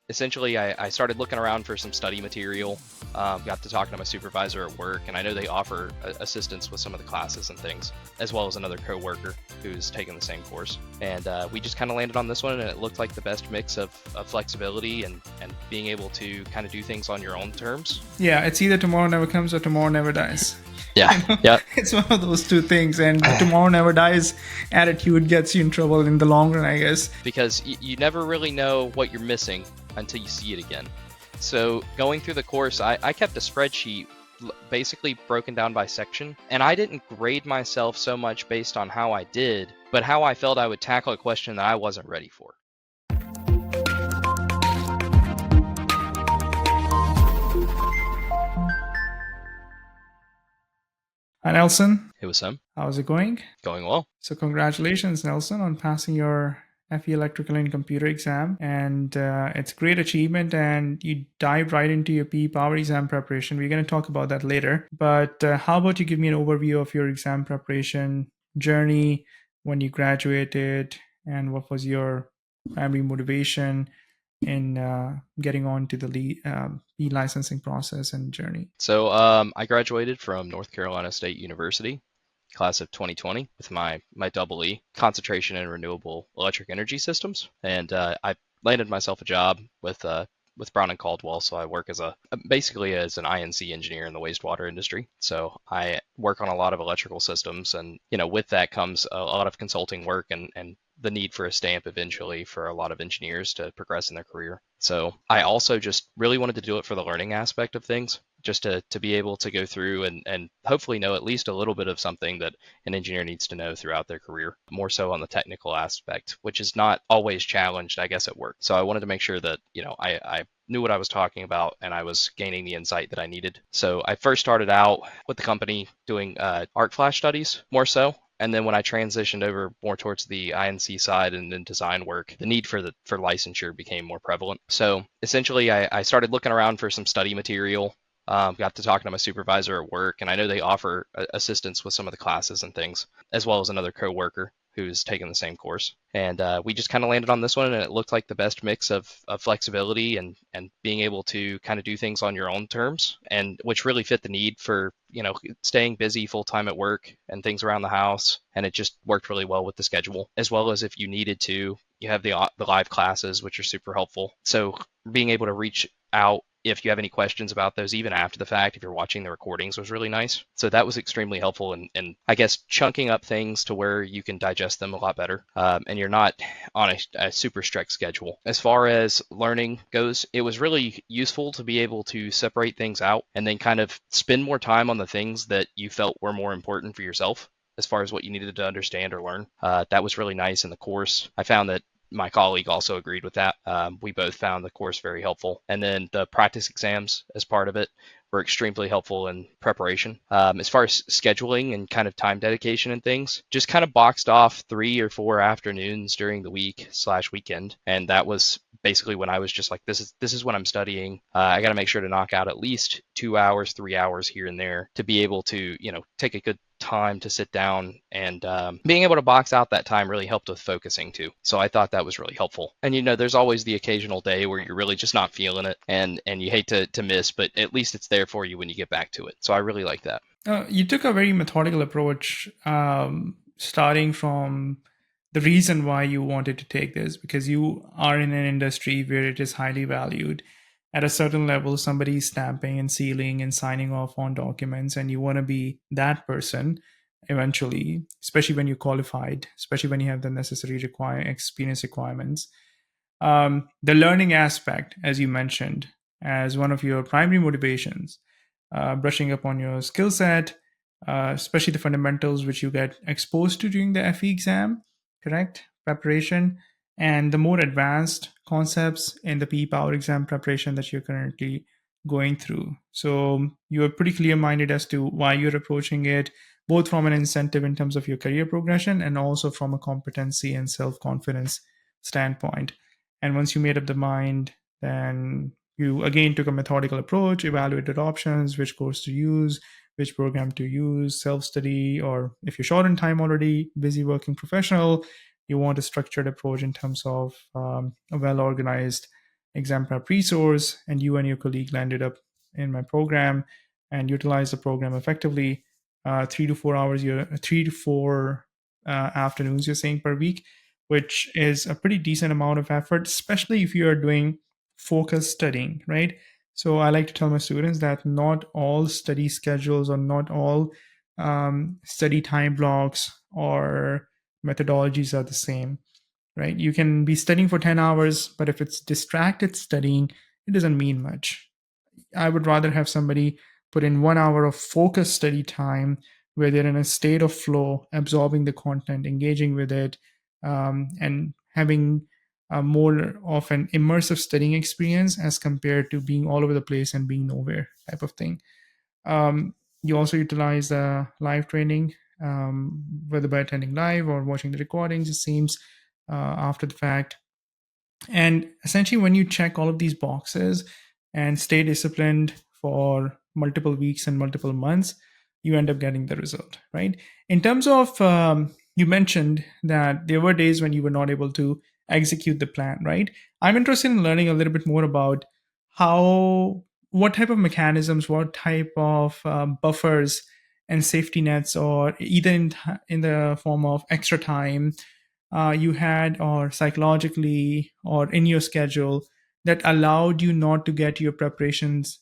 essentially I started looking around for some study material, got to talking to my supervisor at work, and I know they offer assistance with some of the classes and things, as well as another coworker who's taking the same course. And we just kind of landed on this one, and it looked like the best mix of flexibility and being able to kind of do things on your own terms. Yeah, it's either tomorrow never comes or tomorrow never dies. Yeah, yeah. It's one of those two things, and the tomorrow never dies attitude gets you in trouble in the long run, I guess. Because you never really know what you're missing until you see it again. So going through the course, I kept a spreadsheet basically broken down by section, and I didn't grade myself so much based on how I did, but how I felt I would tackle a question that I wasn't ready for. Hi, Nelson. It was some How's it going? going well. So congratulations, Nelson, on passing your FE Electrical and Computer exam. And it's a great achievement. And you dive right into your PE Power exam preparation. We're going to talk about that later. But how about you give me an overview of your exam preparation journey, when you graduated, and what was your primary motivation in getting on to the e-licensing process and journey? So I graduated from North Carolina State University, class of 2020, with my double E, concentration in renewable electric energy systems, and I landed myself a job with Brown and Caldwell. So I work as basically as an INC engineer in the wastewater industry. So I work on a lot of electrical systems, and with that comes a lot of consulting work and the need for a stamp eventually for a lot of engineers to progress in their career. So I also just really wanted to do it for the learning aspect of things, just to be able to go through and hopefully know at least a little bit of something that an engineer needs to know throughout their career, more so on the technical aspect, which is not always challenged, I guess, at work. So I wanted to make sure that, I knew what I was talking about and I was gaining the insight that I needed. So I first started out with the company doing arc flash studies more so. And then when I transitioned over more towards the INC side and then design work, the need for licensure became more prevalent. So essentially, I started looking around for some study material. Got to talking to my supervisor at work, and I know they offer assistance with some of the classes and things, as well as another coworker who's taking the same course. And we just kind of landed on this one, and it looked like the best mix of flexibility and being able to kind of do things on your own terms, and which really fit the need for staying busy full time at work and things around the house. And it just worked really well with the schedule, as well as if you needed to, you have the live classes, which are super helpful. So being able to reach out if you have any questions about those, even after the fact, if you're watching the recordings, was really nice. So that was extremely helpful, and I guess chunking up things to where you can digest them a lot better, and you're not on a super strict schedule. As far as learning goes, it was really useful to be able to separate things out and then kind of spend more time on the things that you felt were more important for yourself as far as what you needed to understand or learn. That was really nice in the course. I found that my colleague also agreed with that. We both found the course very helpful. And then the practice exams as part of it were extremely helpful in preparation. As far as scheduling and kind of time dedication and things, just kind of boxed off 3 or 4 afternoons during the week/weekend. And that was basically when I was just like, this is what I'm studying. I got to make sure to knock out at least 2 hours, 3 hours here and there to be able to, take a good time to sit down, and being able to box out that time really helped with focusing too. So I thought that was really helpful. And there's always the occasional day where you're really just not feeling it, and you hate to miss, but at least it's there for you when you get back to it. So I really like that. You took a very methodical approach, starting from the reason why you wanted to take this, because you are in an industry where it is highly valued. At a certain level, somebody's stamping and sealing and signing off on documents, and you want to be that person eventually, especially when you're qualified, especially when you have the necessary experience requirements. The learning aspect, as you mentioned, as one of your primary motivations, brushing up on your skill set, especially the fundamentals which you get exposed to during the FE exam, correct? Preparation, and the more advanced concepts in the PE Power exam preparation that you're currently going through. So you are pretty clear minded as to why you're approaching it, both from an incentive in terms of your career progression and also from a competency and self confidence standpoint. And once you made up the mind, then you again took a methodical approach, evaluated options, which course to use, which program to use, self-study, or if you're short in time already, busy working professional, you want a structured approach in terms of a well-organized exam prep resource, and you and your colleague landed up in my program and utilized the program effectively. 3 to 4 hours, 3 to 4 afternoons, you're saying, per week, which is a pretty decent amount of effort, especially if you are doing focused studying, right? So I like to tell my students that not all study schedules or not all study time blocks or methodologies are the same, right? You can be studying for 10 hours, but if it's distracted studying, it doesn't mean much. I would rather have somebody put in 1 hour of focused study time where they're in a state of flow, absorbing the content, engaging with it, and having more of an immersive studying experience as compared to being all over the place and being nowhere type of thing. You also utilize live training, whether by attending live or watching the recordings, it seems, after the fact. And essentially, when you check all of these boxes and stay disciplined for multiple weeks and multiple months, you end up getting the result, right? In terms of, you mentioned that there were days when you were not able to execute the plan, right? I'm interested in learning a little bit more about how, what type of mechanisms, what type of buffers and safety nets, or either in the form of extra time you had, or psychologically, or in your schedule, that allowed you not to get your preparations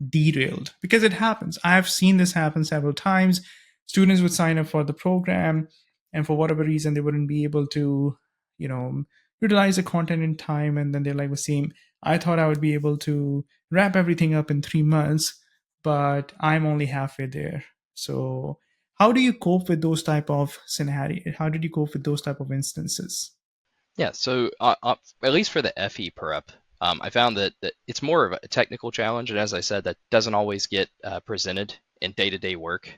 derailed? Because it happens. I have seen this happen several times. Students would sign up for the program, and for whatever reason, they wouldn't be able to, you know, utilize the content in time. And then they're like, Wasim, I thought I would be able to wrap everything up in 3 months, but I'm only halfway there. So how do you cope with those type of scenario? How did you cope with those type of instances? Yeah, so at least for the FE prep, I found that it's more of a technical challenge, and as I said, that doesn't always get presented in day-to-day work.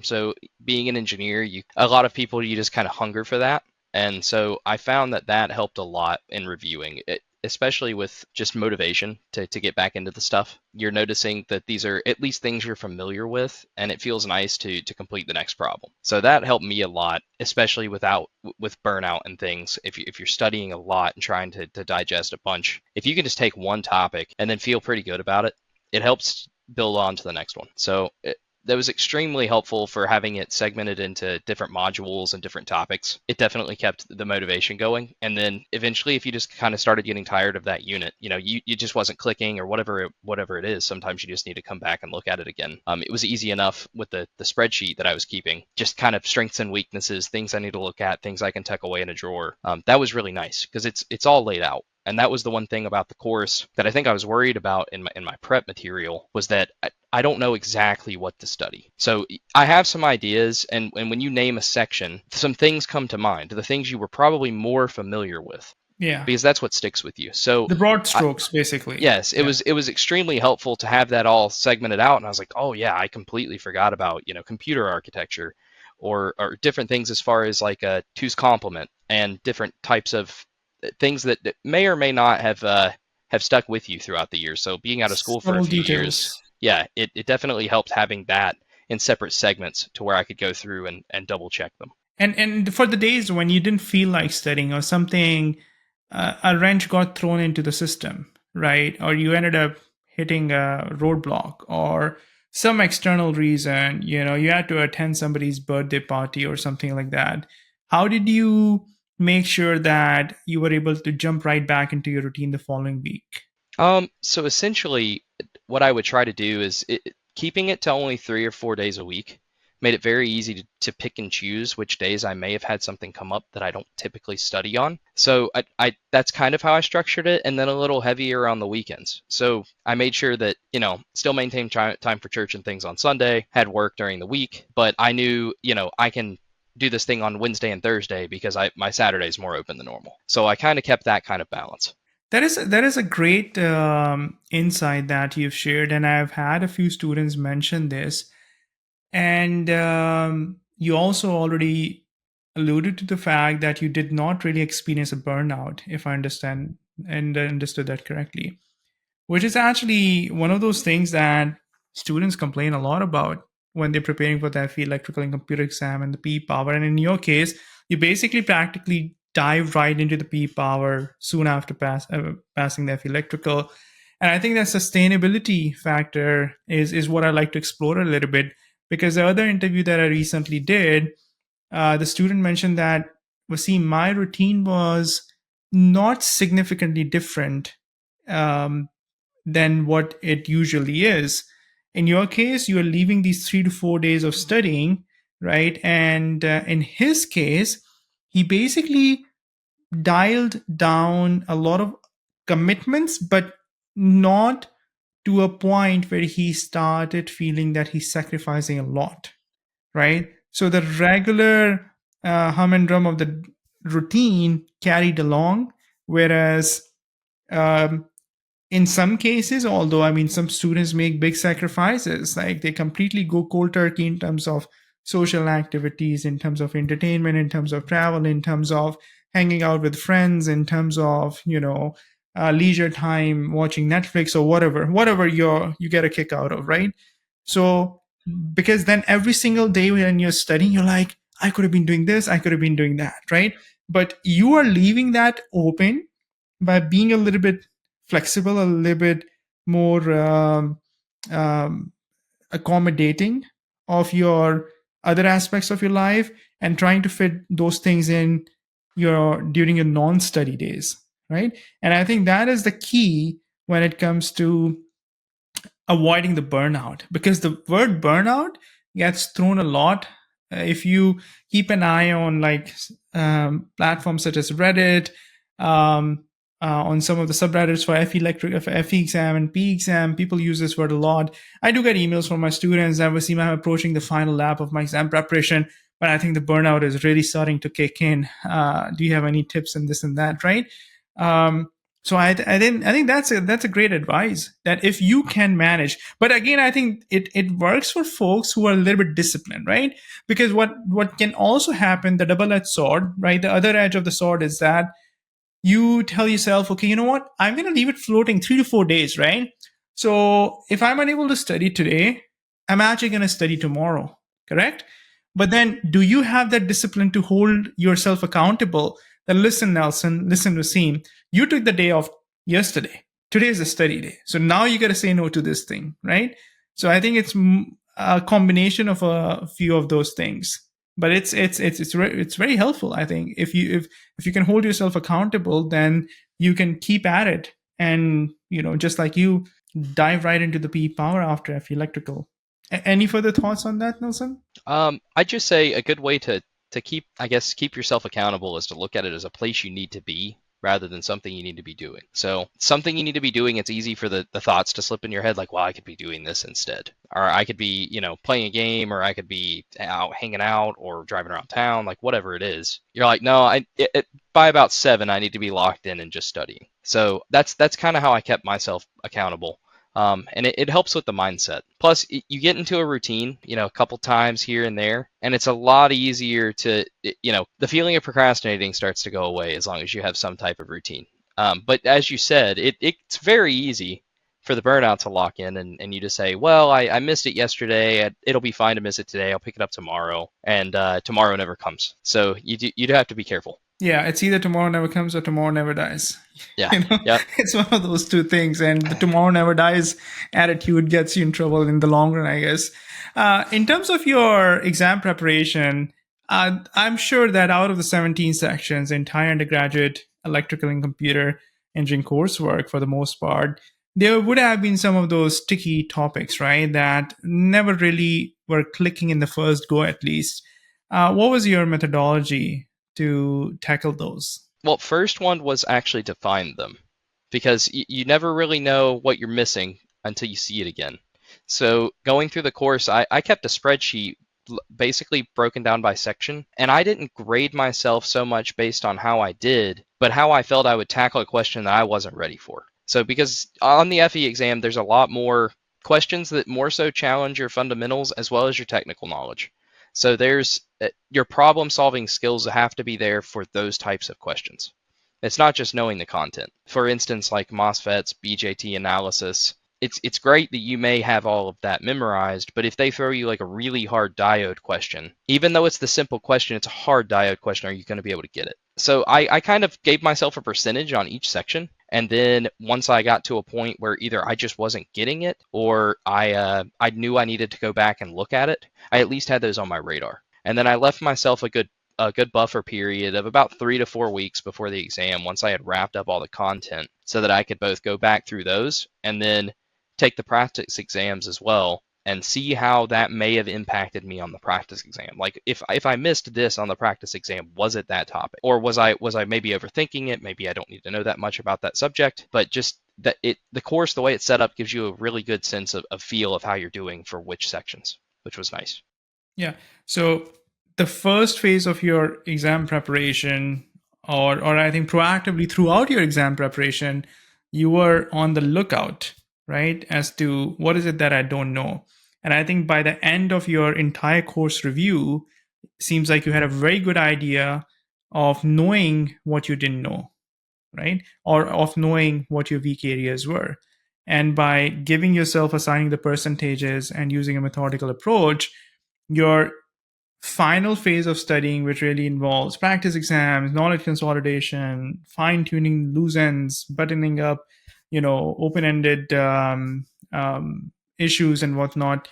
So being an engineer, a lot of people, you just kind of hunger for that, and so I found that helped a lot in reviewing it, especially with just motivation to get back into the stuff. You're noticing that these are at least things you're familiar with, and it feels nice to complete the next problem. So that helped me a lot, especially with burnout and things. If you're studying a lot and trying to digest a bunch, if you can just take one topic and then feel pretty good about it, it helps build on to the next one. So that was extremely helpful for having it segmented into different modules and different topics. It definitely kept the motivation going. And then eventually, if you just kind of started getting tired of that unit, you just wasn't clicking or whatever it is, sometimes you just need to come back and look at it again. It was easy enough with the spreadsheet that I was keeping, just kind of strengths and weaknesses, things I need to look at, things I can tuck away in a drawer. That was really nice because it's all laid out. And that was the one thing about the course that I think I was worried about in my prep material, was that I don't know exactly what to study. So I have some ideas, and when you name a section, some things come to mind, the things you were probably more familiar with, Yeah, because that's what sticks with you. So the broad I, strokes, basically. yes, it Yeah, was extremely helpful to have that all segmented out, and I was like, oh yeah, I completely forgot about computer architecture, or different things as far as like a two's complement and different types of things that may or may not have stuck with you throughout the years. So being out of school for a subtle few years, details. yeah, it definitely helped having that in separate segments to where I could go through and double check them. And for the days when you didn't feel like studying, or something, a wrench got thrown into the system, right? Or you ended up hitting a roadblock, or some external reason, you had to attend somebody's birthday party or something like that. How did you make sure that you were able to jump right back into your routine the following week? So essentially, what I would try to do is keeping it to only 3 or 4 days a week made it very easy to pick and choose which days I may have had something come up that I don't typically study on. So that's kind of how I structured it, and then a little heavier on the weekends. So I made sure that, still maintain time for church and things on Sunday, had work during the week, but I knew, I can do this thing on Wednesday and Thursday because my Saturday's more open than normal. So I kind of kept that kind of balance. That is a great insight that you've shared, and I've had a few students mention this. And you also already alluded to the fact that you did not really experience a burnout, if I understand and understood that correctly, which is actually one of those things that students complain a lot about when they're preparing for that FE electrical and computer exam and the P power. And in your case, you basically practically dive right into the P power soon after passing the FE electrical. And I think that sustainability factor is what I like to explore a little bit, because the other interview that I recently did, the student mentioned that, Wasim, my routine was not significantly different um, than what it usually is. In your case, you are leaving these 3 to 4 days of studying, right? And in his case, he basically dialed down a lot of commitments, but not to a point where he started feeling that he's sacrificing a lot, right? So the regular hum and drum of the routine carried along, whereas um, in some cases, although I mean, some students make big sacrifices, like they completely go cold turkey in terms of social activities, in terms of entertainment, in terms of travel, in terms of hanging out with friends, in terms of, leisure time, watching Netflix or whatever you get a kick out of, right? So because then every single day when you're studying, you're like, I could have been doing this, I could have been doing that, right? But you are leaving that open by being a little bit flexible, a little bit more um, accommodating of your other aspects of your life, and trying to fit those things in your during your non-study days, right? And I think that is the key when it comes to avoiding the burnout, because the word burnout gets thrown a lot. If you keep an eye on like platforms such as Reddit, um, on some of the subreddits for FE electric, for FE exam and P exam, people use this word a lot. I do get emails from my students that Wasim, I'm approaching the final lap of my exam preparation, but I think the burnout is really starting to kick in. Do you have any tips in this and that, right? Um, so I think that's a great advice, that if you can manage. But again, I think it works for folks who are a little bit disciplined, right? Because what can also happen, the double-edged sword, right? The other edge of the sword is that you tell yourself, okay, you know what? I'm going to leave it floating 3 to 4 days, right? So if I'm unable to study today, I'm actually going to study tomorrow, correct? But then do you have that discipline to hold yourself accountable? That, listen, Nelson, listen, Wasim, you took the day off yesterday. Today is a study day. So now you got to say no to this thing, right? So I think it's a combination of a few of those things. But it's very helpful. I think if you can hold yourself accountable, then you can keep at it, and just like you, dive right into the P power after FE electrical. Any further thoughts on that, Nelson? I'd just say a good way to keep, I guess, keep yourself accountable is to look at it as a place you need to be rather than something you need to be doing. So something you need to be doing, it's easy for the thoughts to slip in your head, like, well, I could be doing this instead. Or I could be, playing a game, or I could be out hanging out or driving around town, like whatever it is. You're like, no, by about 7, I need to be locked in and just studying. So that's kind of how I kept myself accountable. And it helps with the mindset. Plus, you get into a routine, a couple times here and there, and it's a lot easier to, the feeling of procrastinating starts to go away as long as you have some type of routine. But as you said, it's very easy for the burnout to lock in, and you just say, well, I missed it yesterday. It'll be fine to miss it today. I'll pick it up tomorrow. And tomorrow never comes. So you do have to be careful. Yeah, it's either tomorrow never comes or tomorrow never dies. Yeah. Yep. It's one of those two things, and the tomorrow never dies attitude gets you in trouble in the long run, I guess. In terms of your exam preparation, I'm sure that out of the 17 sections, entire undergraduate electrical and computer engineering coursework, for the most part, there would have been some of those sticky topics, right, that never really were clicking in the first go, at least. What was your methodology to tackle those? Well, first one was actually to find them, because you never really know what you're missing until you see it again. So going through the course, I kept a spreadsheet basically broken down by section, and I didn't grade myself so much based on how I did, but how I felt I would tackle a question that I wasn't ready for. So because on the FE exam, there's a lot more questions that more so challenge your fundamentals as well as your technical knowledge. So there's your problem solving skills have to be there for those types of questions. It's not just knowing the content. For instance, like MOSFETs, BJT analysis, it's great that you may have all of that memorized, but if they throw you like a really hard diode question, even though it's the simple question, it's a hard diode question, are you going to be able to get it? So I kind of gave myself a percentage on each section. And then once I got to a point where either I just wasn't getting it or I knew I needed to go back and look at it, I at least had those on my radar. And then I left myself a good buffer period of about 3 to 4 weeks before the exam once I had wrapped up all the content so that I could both go back through those and then take the practice exams as well and see how that may have impacted me on the practice exam. Like if I missed this on the practice exam, was it that topic, or was I maybe overthinking it? Maybe I don't need to know that much about that subject, but just that the course, the way it's set up, gives you a really good sense of feel of how you're doing for which sections, which was nice. Yeah. So the first phase of your exam preparation, or I think proactively throughout your exam preparation, you were on the lookout, right, as to what is it that I don't know. And I think by the end of your entire course review, it seems like you had a very good idea of knowing what you didn't know, right? Or of knowing what your weak areas were. And by giving yourself assigning the percentages and using a methodical approach, your final phase of studying, which really involves practice exams, knowledge consolidation, fine tuning loose ends, buttoning up, open ended issues and whatnot,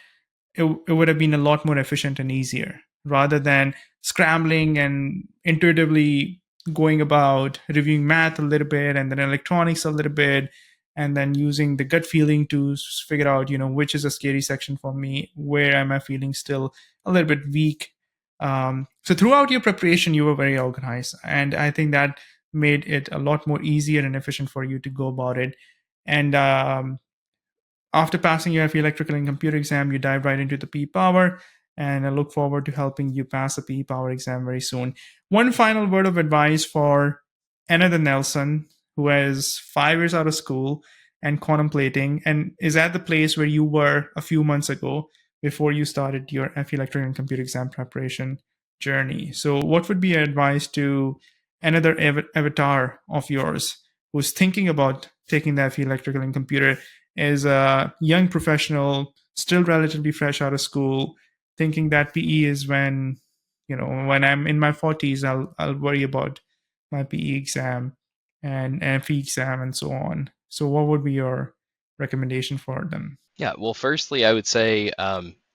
it would have been a lot more efficient and easier rather than scrambling and intuitively going about reviewing math a little bit and then electronics a little bit and then using the gut feeling to figure out which is a scary section for me, where am I feeling still a little bit weak. So throughout your preparation you were very organized, and I think that made it a lot more easier and efficient for you to go about it. And after passing your FE electrical and computer exam, you dive right into the PE Power, and I look forward to helping you pass the PE Power exam very soon. One final word of advice for another Nelson who is 5 years out of school and contemplating and is at the place where you were a few months ago before you started your FE electrical and computer exam preparation journey. So, what would be your advice to another avatar of yours who's thinking about taking the FE electrical and computer, is a young professional, still relatively fresh out of school, thinking that PE is when I'm in my 40s, I'll worry about my PE exam and FE exam and so on. So, what would be your recommendation for them? Yeah, well, firstly, I would say,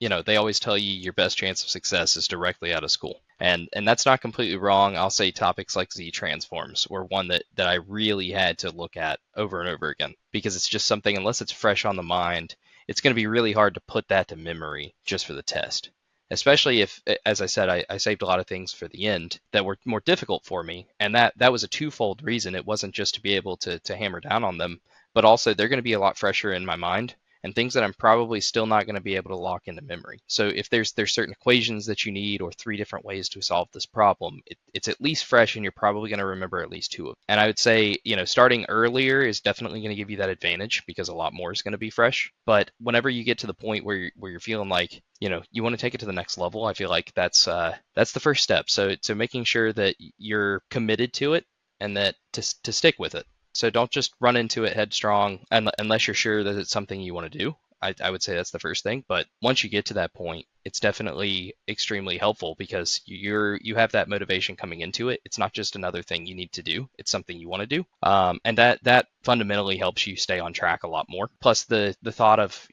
they always tell you your best chance of success is directly out of school, and that's not completely wrong. I'll say topics like Z transforms were one that I really had to look at over and over again because it's just something, unless it's fresh on the mind, it's going to be really hard to put that to memory just for the test. Especially if, as I said, I saved a lot of things for the end that were more difficult for me, and that was a twofold reason. It wasn't just to be able to hammer down on them, but also they're going to be a lot fresher in my mind and things that I'm probably still not going to be able to lock into memory. So if there's certain equations that you need or 3 different ways to solve this problem, it's at least fresh and you're probably going to remember at least 2 of them. And I would say, starting earlier is definitely going to give you that advantage because a lot more is going to be fresh. But whenever you get to the point where you're feeling like, you want to take it to the next level, I feel like that's the first step. So making sure that you're committed to it and that to stick with it. So don't just run into it headstrong unless you're sure that it's something you want to do. I would say that's the first thing. But once you get to that point, it's definitely extremely helpful because you have that motivation coming into it. It's not just another thing you need to do. It's something you want to do. And that fundamentally helps you stay on track a lot more. Plus the thought of,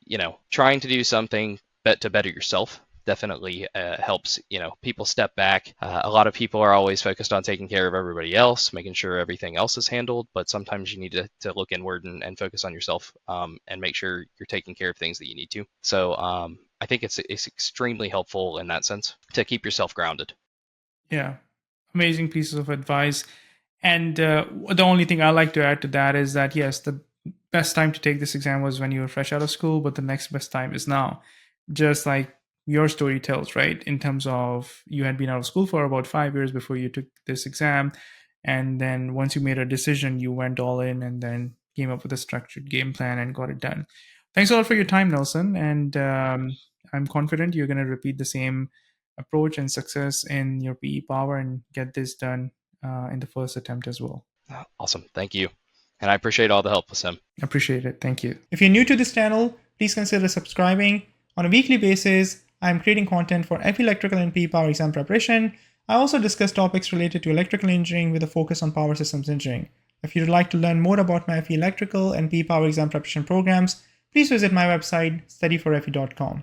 trying to do something to better yourself definitely helps. People step back. A lot of people are always focused on taking care of everybody else, making sure everything else is handled, but sometimes you need to look inward and focus on yourself, and make sure you're taking care of things that you need to. So I think it's extremely helpful in that sense to keep yourself grounded. Yeah, amazing pieces of advice. And the only thing I like to add to that is that yes, the best time to take this exam was when you were fresh out of school, but the next best time is now. Just like your story tells, right? In terms of you had been out of school for about 5 years before you took this exam. And then once you made a decision, you went all in and then came up with a structured game plan and got it done. Thanks a lot for your time, Nelson. And I'm confident you're going to repeat the same approach and success in your PE Power and get this done in the first attempt as well. Awesome. Thank you. And I appreciate all the help with Sim. Appreciate it. Thank you. If you're new to this channel, please consider subscribing. On a weekly basis, I'm creating content for FE Electrical and PE Power exam preparation. I also discuss topics related to electrical engineering with a focus on power systems engineering. If you'd like to learn more about my FE electrical and P power exam preparation programs, please visit my website, StudyForFE.com.